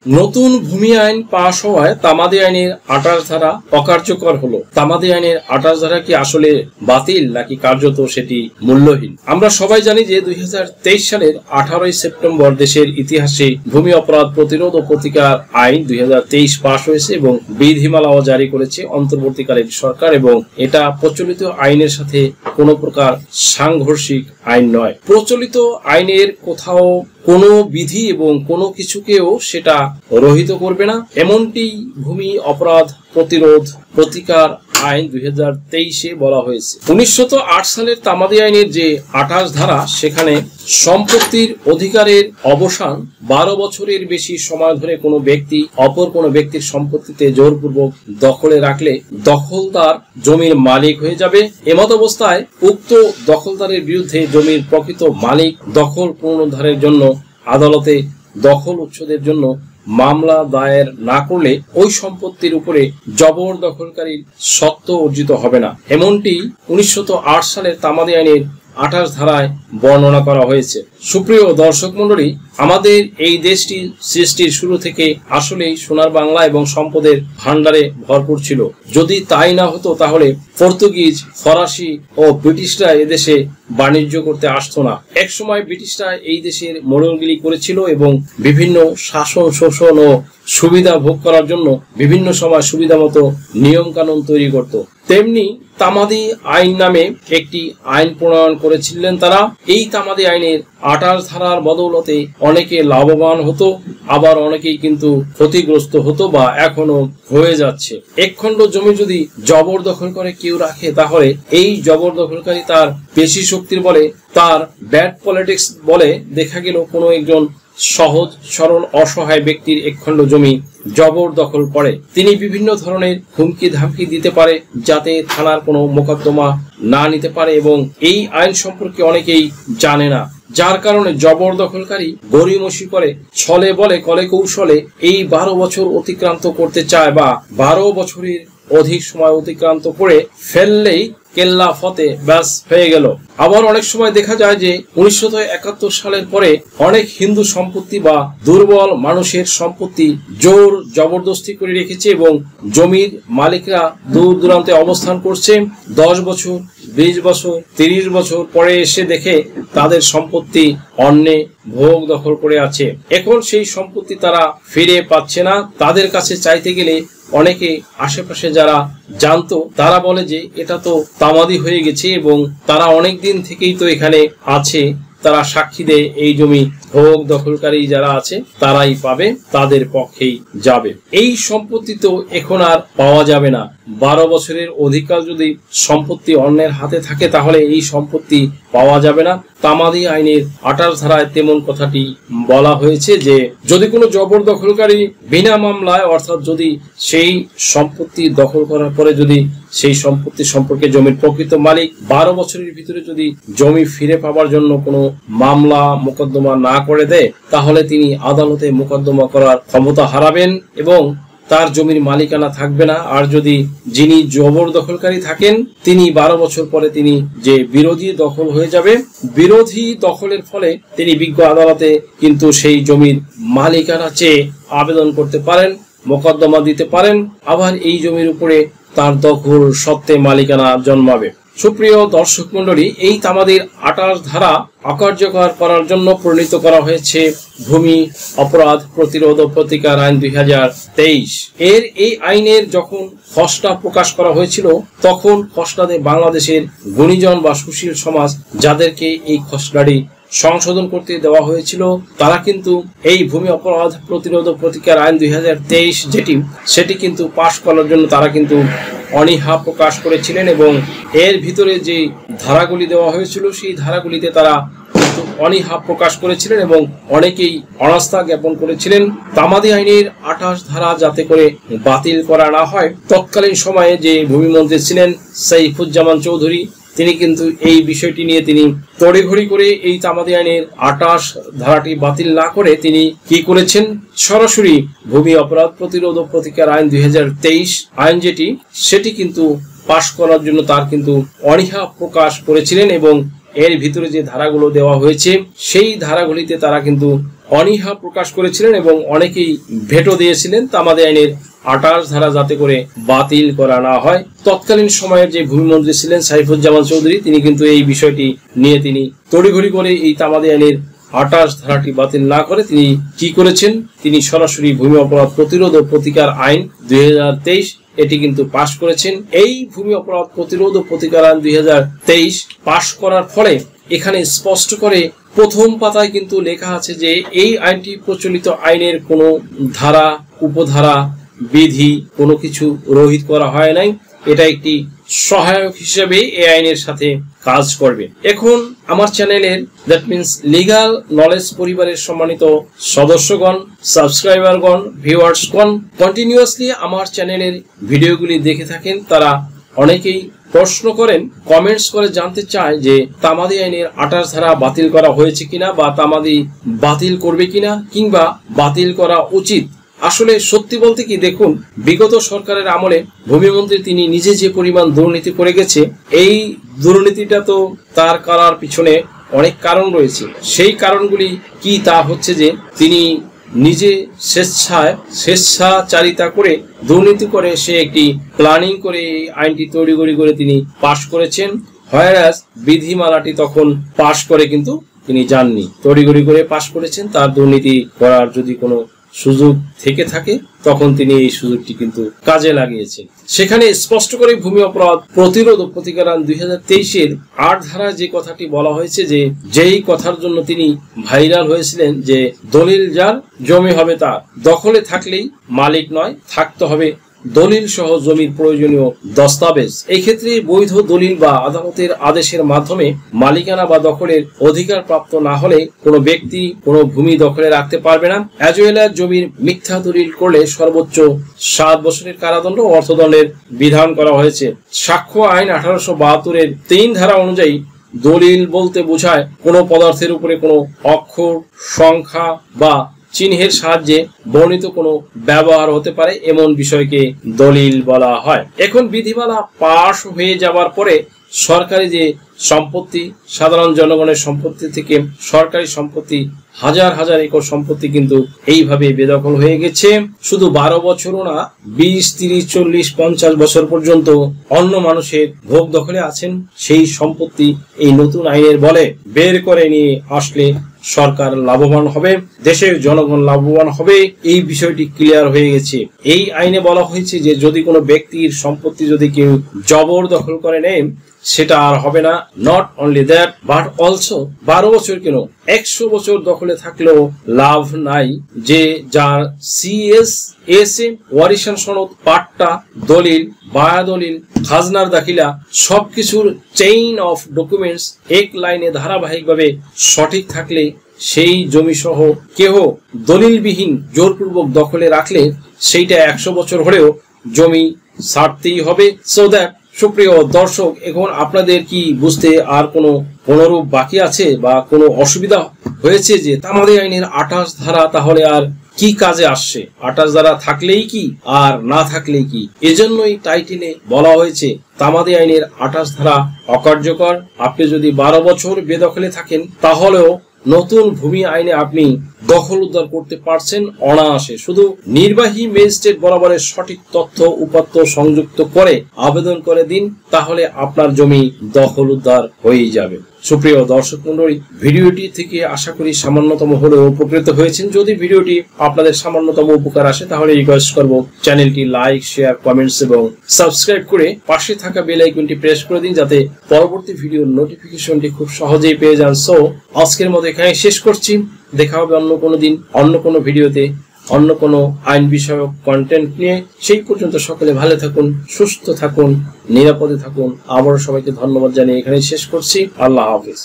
নতুন ভূমি আইন পাশ হওয়ায় তামাদি আইনের ২৮ ধারা অকার্যকর হলো। তামাদি আইনের ২৮ ধারা কি আসলে বাতিল নাকি কার্যত সেটি মূল্যহীন? আমরা সবাই জানি যে ২০২৩ সালের ১৮ সেপ্টেম্বর দেশের ইতিহাসে ভূমি অপরাধ প্রতিরোধ ও প্রতিকার আইন ২০২৩ পাশ হয়েছে এবং বিধিমালাও জারি করেছে অন্তর্বর্তীকালীন সরকার, এবং এটা প্রচলিত আইনের সাথে কোনো প্রকার সাংঘর্ষিক আইন নয়। প্রচলিত আইনের কোথাও কোনো বিধি এবং কোনো কিছুকেও সেটা রহিত করবে না, এমনটি ভূমি অপরাধ প্রতিরোধ প্রতিকার আইন ২০২৩-এ বলা হয়েছে। ১৯০৮ সালের তামাদি আইনের যে ২৮ ধারা, সেখানে সম্পত্তির অধিকারের অবসান ১২ বছরের বেশি সময় ধরে কোনো ব্যক্তি অপর কোনো ব্যক্তির সম্পত্তিতে জোরপূর্বক দখলে রাখলে দখলদার জমির মালিক হয়ে যাবে। এমত অবস্থায় উক্ত দখলদারের বিরুদ্ধে জমির প্রকৃত মালিক দখল পুনরুদ্ধারের জন্য আদালতে দখল উচ্ছেদের জন্য মামলা দায়ের না করলে ওই সম্পত্তির উপরে জবরদখলকারীর সত্ত্ব অর্জিত হবে না, এমনটি ১৯০৮ সালের তামাদি আইনের ২৮ ধারায় বর্ণনা করা হয়েছে। সুপ্রিয় দর্শক মন্ডলী, আমাদের এই দেশটি সৃষ্টির শুরু থেকে আসলেই সোনার বাংলা এবং সম্পদের ভান্ডারে ভরপুর ছিল। যদি তাই না হতো তাহলে পর্তুগিজ, ফরাসি ও ব্রিটিশরা এদেশে বাণিজ্য করতে আসতো না। একসময় ব্রিটিশরা এই দেশের মোড়লগিরি করেছিল এবং বিভিন্ন শাসন শোষণ ও সুবিধা ভোগ করার জন্য বিভিন্ন সময় সুবিধা মতো নিয়ম কানুন তৈরি করত। তেমনি তামাদি আইন নামে একটি আইন প্রণয়ন করেছিলেন তারা। এই তামাদি আইনের ২৮ ধারার বদৌলতে অনেকে লাভবান হতো, আবার অনেকেই কিন্তু ক্ষতিগ্রস্ত হতো বা এখনো হয়ে যাচ্ছে। একখণ্ড জমি যদি জবরদখল করে কেউ রাখে, তাহলে এই জবরদখলকারী তার পেশি শক্তির বলে, তার ব্যাড পলিটিক্স বলে দেখা গেল কোনো একজন সহজ সরল অসহায় ব্যক্তির একখণ্ড জমি জবরদখল করে তিনি বিভিন্ন ধরনের হুমকি ধামকি দিতে পারে যাতে থানার কোনো মোকদ্দমা না নিতে পারে, এবং এই আইন সম্পর্কে অনেকেই জানে না, যার কারণে জবরদখলকারী গড়িমসি করে ছলে বলে কলে কৌশলে এই ১২ বছর অতিক্রান্ত করতে চায় বা ১২ বছরের অধিক সময় অতিক্রান্ত করে ফেললেই কেল্লা ফতে ব্যাস হয়ে গেল। আবার অনেক সময় দেখা যায় যে ১৯৭১ সালের পরে অনেক হিন্দু সম্পত্তি বা দুর্বল মানুষের সম্পত্তি জোর জবরদস্তি করে রেখেছে এবং জমির মালিকরা দূর দূরান্তে অবস্থান করছে। ১০ বছর, ২০ বছর, ৩০ বছর পরে এসে দেখে তাদের সম্পত্তি অন্যে ভোগ দখল করে আছে। এখন সেই সম্পত্তি তারা ফিরে পাচ্ছে না। তাদের কাছে চাইতে গেলে অনেকে আশেপাশে যারা জানতো তারা বলে যে এটা তো তামাদি হয়ে গেছে এবং তারা অনেক দিন থেকেই তো এখানে আছে, তারা সাক্ষী দেয় এই জমি ভোগ দখলকারী যারা আছে তারাই পাবে, তাদের পক্ষেই যাবে। এই সম্পত্তি তো এখন আর পাওয়া যাবে না। ১২ বছরের অধিকার যদি সম্পত্তি অন্যের হাতে থাকে তাহলে এই সম্পত্তি পাওয়া যাবে না। তামাদি আইনের ২৮ ধারায় তেমন কথাটি বলা হয়েছে যে যদি কোনো জবরদখলকারী বিনা মামলায়, অর্থাৎ যদি সেই সম্পত্তি দখল করার পরে যদি সেই সম্পত্তি সম্পর্কে জমির প্রকৃত মালিক ১২ বছরের ভিতরে যদি জমি ফিরে পাওয়ার জন্য কোনো মামলা মোকদ্দমা না করে দেয়, তাহলে তিনি আদালতে মোকদ্দমা করার ক্ষমতা হারাবেন এবং তার জমির মালিকানা থাকবে না। আর যদি যিনি জবরদখলকারী থাকেন তিনি ১২ বছর পরে তিনি যে বিরোধী দখল হয়ে যাবে, বিরোধী দখলের ফলে তিনি বিজ্ঞ আদালতে কিন্তু সেই জমির মালিকানা চেয়ে আবেদন করতে পারেন, মোকদ্দমা দিতে পারেন, আবার এই জমির উপরে তার দখল সত্ত্বে মালিকানা জন্মাবে। সুপ্রিয় দর্শক মন্ডলী, এই তামাদির ২৮ ধারা অকার্যকর করার জন্য প্রণীত করা হয়েছে ভূমি অপরাধ প্রতিরোধ ও প্রতিকার আইন ২০২৩। এই আইনের যখন খসড়া প্রকাশ করা হয়েছিল তখন খসড়াতে বাংলাদেশের গুণীজন বা সুশীল সমাজ যাদেরকে এই খসড়াটি সংশোধন করতে দেওয়া হয়েছিল তারা কিন্তু এই ভূমি অপরাধ প্রতিরোধ ও প্রতিকার আইন ২০২৩ সেটি কিন্তু পাশ করার জন্য তারা কিন্তু অনীহা প্রকাশ করেছিলেন, এবং এর ভিতরে যে ধারাগুলি দেওয়া হয়েছিল সেই ধারাগুলিতে তারা কিন্তু অনীহা প্রকাশ করেছিলেন এবং অনেকেই অনাস্থা জ্ঞাপন করেছিলেন। তামাদি আইনের ২৮ ধারা যাতে করে বাতিল করা না হয়, তৎকালীন সময়ে যে ভূমিমন্ত্রী ছিলেন সাইফুজ্জামান চৌধুরী, তিনি কিন্তু এই বিষয়টি নিয়ে তিনি তড়িঘড়ি করে এই তামাদি আইনের ২৮ ধারাটি বাতিল না করে তিনি কি করেছেন, সরাসরি ভূমি অপরাধ প্রতিরোধ ও প্রতিকার আইন ২০২৩ আইন সেটি কিন্তু পাশ করার জন্য তার কিন্তু অনীহা প্রকাশ করেছিলেন এবং এর ভিতরে যে ধারাগুলো দেওয়া হয়েছে সেই ধারাগুলিতে তারা কিন্তু অনীহা প্রকাশ করেছিলেন এবং অনেকেই ভেটো দিয়েছিলেন তামাদি আইনের 28 ধারা যাতে করে বাতিল করা না হয়। তৎকালীন সময়ের যে ভূমিমন্ত্রী ছিলেন সাইফুজ্জামান চৌধুরী, তিনি কিন্তু এই বিষয়টি নিয়ে তিনি তড়িঘড়ি করে এই তামাদি আইনের 28 ধারাটি বাতিল না করে তিনি কি করেছেন, তিনি সরাসরি ভূমি অপরাধ প্রতিরোধ ও প্রতিকার আইন 2023 এটি কিন্তু পাশ করেছেন। এই ভূমি অপরাধ প্রতিরোধ ও প্রতিকার আইন 2023 পাশ করার ফলে এখানে স্পষ্ট করে প্রথম পাতায় কিন্তু লেখা আছে যে এই আইনটি প্রচলিত আইনের কোনো ধারা, উপধারা, বিধি কোনো কিছু রহিত করা হয় নাই। এটা একটি সহায়ক হিসেবে এই আইনের সাথে কাজ করবে। এখন আমার চ্যানেলের দ্যাট মিনস লিগাল নলেজ পরিবারের সম্মানিত সদস্যগণ, সাবস্ক্রাইবারগণ, ভিউয়ার্সগণ কন্টিনিউয়াসলি আমার চ্যানেলের ভিডিওগুলি দেখে থাকেন, তারা অনেকেই প্রশ্ন করেন, কমেন্টস করে জানতে চায় যে তামাদি আইনের 28 ধারা বাতিল করা হয়েছে কিনা বা তামাদি বাতিল করবে কিনা কিংবা বাতিল করা উচিত। আসলে সত্যি বলতে কি, দেখুন বিগত সরকারের আমলে ভূমিমন্ত্রী তিনি নিজে যে পরিমাণ দুর্নীতি করে গেছে, এই দুর্নীতিটা তো তার করার পিছনে অনেক কারণ রয়েছে। সেই কারণগুলি কি তা হচ্ছে যে তিনি নিজে স্বেচ্ছাচারিতা করে দুর্নীতি করে সে একটি প্ল্যানিং করে এই আইনটি তৈরি করে তিনি পাশ করেছেন। হোয়ারাস বিধিমালাটি তখন পাশ করে কিন্তু তিনি যাননি, তড়িঘড়ি করে পাশ করেছেন। তার দুর্নীতি করার যদি কোনো সুযোগ থেকে থাকে তখন তিনি এই সুযোগটি কিন্তু কাজে লাগিয়েছেন। সেখানে স্পষ্ট করে ভূমি অপরাধ প্রতিরোধ ও প্রতিকার আইন 2023 8 ধারায় যে কথাটি বলা হয়েছে যে যেই কথার জন্য তিনি ভাইরাল হয়েছিলেন যে দলিল যার জমি হবে তার, দখলে থাকলেই মালিক নয়, থাকতে হবে দলিল সহ জমির প্রয়োজনীয় দস্তাবেজ। এই ক্ষেত্রে বৈধ দলিল বা আদালতের আদেশের মাধ্যমে মালিকানা বা দখলের অধিকার প্রাপ্ত না হলে কোনো ব্যক্তি কোনো ভূমি দখলে রাখতে পারবে না। অ্যাজ ওয়েল অ্যাজ জমির মিথ্যা দলিল করলে সর্বোচ্চ 7 বছরের কারাদণ্ড ও অর্থদণ্ডের বিধান করা হয়েছে। সাক্ষ্য আইন 1872 3 ধারা অনুযায়ী দলিল বলতে বোঝায় কোনো পদার্থের উপরে কোনো অক্ষর, সংখ্যা বা চিহ্নের সাহায্যে বর্ণিত কোনো ব্যবহার হতে পারে এমন বিষয়কে দলিল বলা হয়। এখন বিধিমালা পাশ হয়ে যাওয়ার পরে সরকারি যে সম্পত্তি, সাধারণ জনগণের সম্পত্তি থেকে সরকারি সম্পত্তি, হাজার হাজার একর সম্পত্তি কিন্তু এইভাবে বেদখল হয়ে গেছে। শুধু 12 বছরও না, 20, 30, 40, 50 বছর পর্যন্ত অন্য মানুষের ভোগ দখলে আছেন। সেই সম্পত্তি এই নতুন আইনের বলে বের করে নিয়ে আসলে সরকার লাভবান হবে, দেশের জনগণ লাভবান হবে। এই বিষয়টি ক্লিয়ার হয়ে গেছে। এই আইনে বলা হয়েছে যে যদি কোনো ব্যক্তির সম্পত্তি যদি কেউ জবরদখল করে নেয় সেটা আর হবে না। Not only that but also 12 বছর কেন 100 বছর দখলে থাকলেও লাভ নাই। যে যার CSA ওয়ারিশান সনদ, পাট্টা, দলিল, বায়া দলিল, খাজনার দাখিলা সবকিছুর চেইন অফ ডকুমেন্টস এক লাইনে ধারাবাহিকভাবে সঠিক থাকলে সেই জমি সহ কেহ দলিলবিহীন জোরপূর্বক দখলে রাখলে সেইটা 100 বছর হলেও জমি ছাড়তেই হবে। সো দ্যাট সুপ্রিয় দর্শক, এখন আপনাদের কি বুঝতে আর কোনো অনুরূপ বাকি আছে বা কোনো অসুবিধা হয়েছে যে তামাদি আইনের 28 ধারা তাহলে আর কি কাজে আসছে? 28 ধারা থাকলেই কি আর না থাকলেই কি? এজন্যই টাইটেলে বলা হয়েছে তামাদি আইনের 28 ধারা অকার্যকর। আপনি যদি 12 বছর বেদখলে থাকেন তাহলেও নতুন ভূমি আইনে আপনি দখল উদ্ধার করতে পারছেন অনায়াসে। শুধু নির্বাহী ম্যাজিস্ট্রেট বরাবরের সঠিক তথ্য উপাত্ত সংযুক্ত করে আবেদন করে দিন, তাহলে আপনার জমি দখল উদ্ধার হয়ে যাবে। সুপ্রিয় দর্শক মন্ডলী, ভিডিওটি থেকে আশা করি সামান্যতম হলেও উপকৃত হয়েছেন। যদি ভিডিওটি আপনাদের সামান্যতম উপকার আসে তাহলে রিকোয়েস্ট করব চ্যানেলটি লাইক, শেয়ার, কমেন্টস এবং সাবস্ক্রাইব করে পাশে থাকা বেল আইকনটি প্রেস করে দিন যাতে পরবর্তী ভিডিওর নোটিফিকেশনটি খুব সহজেই পেয়ে যান। সো আজকের মতো এখানে শেষ করছি। দেখা হবে অন্য কোনো দিন, অন্য কোনো ভিডিওতে, অন্য কোনো আইন বিষয়ক কন্টেন্ট নিয়ে। সেই পর্যন্ত সকলে ভালো থাকুন, সুস্থ থাকুন, নিরাপদে থাকুন। আবারও সবাইকে ধন্যবাদ জানিয়ে এখানে শেষ করছি। আল্লাহ হাফেজ।